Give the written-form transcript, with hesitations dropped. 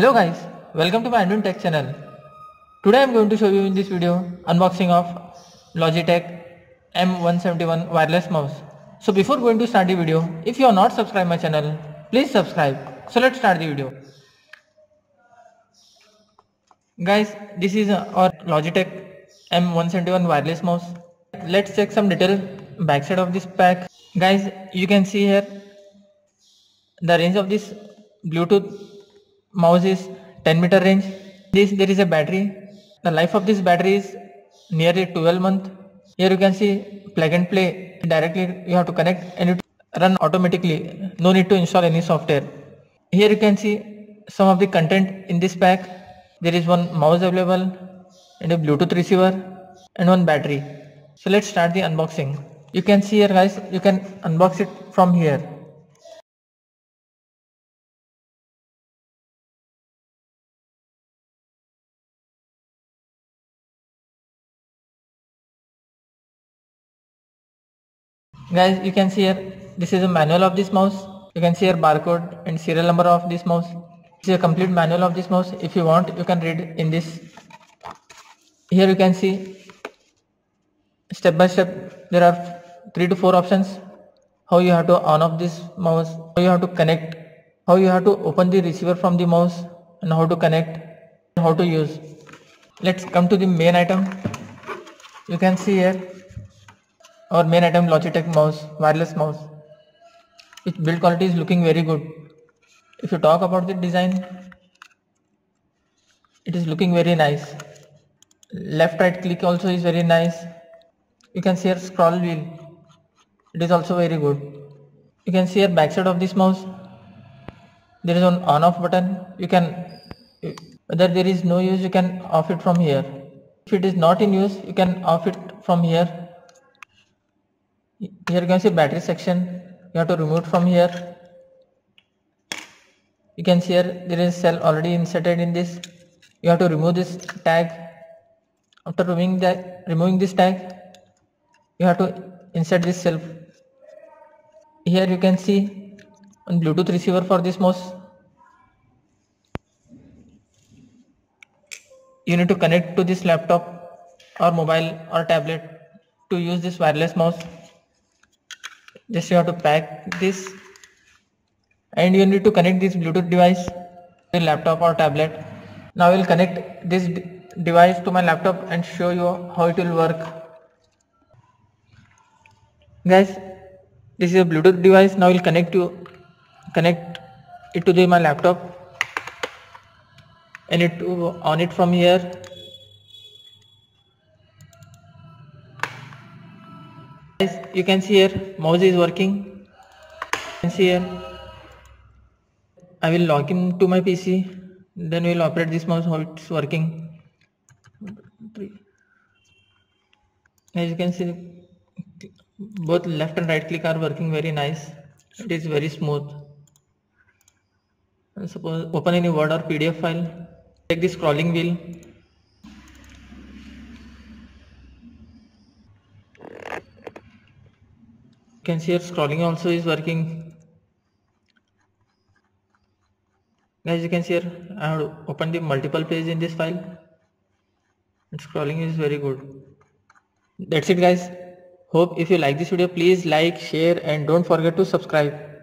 Hello guys, welcome to my Android Tech channel. Today I am going to show you in this video unboxing of Logitech M171 wireless mouse. So before going to start the video, if you are not subscribed my channel, please subscribe. So let's start the video. Guys, this is our Logitech M171 wireless mouse. Let's check some detail backside of this pack. Guys, you can see here the range of this Bluetooth mouse is 10-meter range. There is a battery. The life of this battery is nearly 12 months. Here you can see plug and play. Directly you have to connect and it run automatically. No need to install any software. Here you can see some of the content in this pack. There is one mouse available and a Bluetooth receiver and one battery. So let's start the unboxing. You can see here guys, you can unbox it from here. Guys, you can see here, this is a manual of this mouse. You can see here barcode and serial number of this mouse. This is a complete manual of this mouse. If you want, you can read in this. Here you can see step by step there are 3 to 4 options. How you have to on off this mouse, how you have to connect, how you have to open the receiver from the mouse, and how to connect, and how to use. Let's come to the main item. You can see here our main item, Logitech mouse, wireless mouse. Its build quality is looking very good. If you talk about the design, it is looking very nice. Left right click also is very nice. You can see here scroll wheel. It is also very good. You can see here backside of this mouse, there is an on off button. You can, whether there is no use, you can off it from here. If it is not in use, you can off it from here. Here you can see battery section. You have to remove it from here. You can see here there is cell already inserted in this. You have to remove this tag. After removing this tag, you have to insert this cell. Here you can see one Bluetooth receiver for this mouse. You need to connect to this laptop or mobile or tablet to use this wireless mouse. Just you have to pack this and you need to connect this Bluetooth device to the laptop or tablet. Now I will connect this device to my laptop and show you how it will work. Guys, this is a Bluetooth device. Now I will connect it to my laptop and it on it from here. Guys, you can see here mouse is working. You can see here I will log in to my PC, then we will operate this mouse how it's working. As you can see, both left and right click are working very nice. It is very smooth. And suppose open any Word or PDF file, take the scrolling wheel. You can see here scrolling also is working. Guys, you can see here I have opened the multiple page in this file and scrolling is very good. That's it guys. Hope if you like this video, please like, share and don't forget to subscribe.